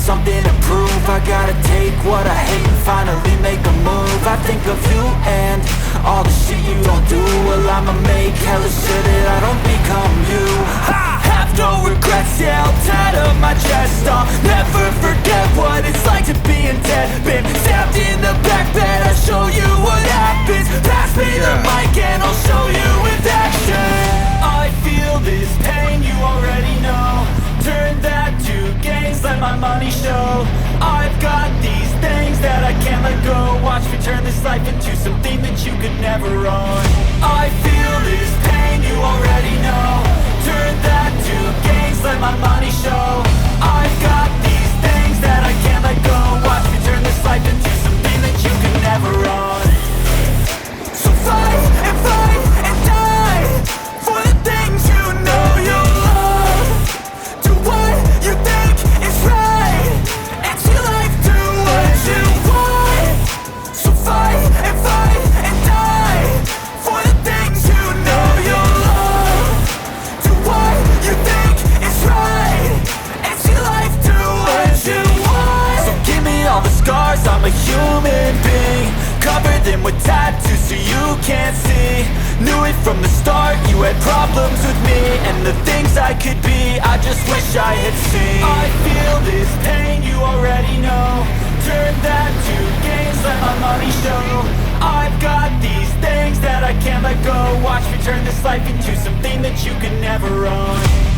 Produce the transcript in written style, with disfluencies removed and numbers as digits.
something to prove. I gotta take what I hate and finally make a move. I think of you and all the shit you don't do. Well, I'ma make hella sure that I don't become you. I have no regrets, yeah, I'll tattle my chest. I'll never forget what it's like to be in debt. Been stabbed in the back bed, I'll show you what happens. Pass me the mic and I'll show you with action. I feel this pain, you already know. Turn that to gains, let my money show. I've got these things that I can't let go. Watch me turn this life into something that you could never own. I feel this pain, you already know. Turn that to gains, let my money show. I've got these things that I can't let go. Watch me turn this life into something that you could never own. So fight and die for the things you know you love. Do what you think is right, and your life do what you want. So fight and die for the things you know you love. Do what you think is right, and your life do what you want. So give me all the scars, I'm a human being. Cover them with tattoos so you can't see. Knew it from the start, you had problems with me and the things I could be, I just wish I had seen. I feel this pain, you already know. Turn that to gains, let my money show. I've got these things that I can't let go. Watch me turn this life into something that you could never own.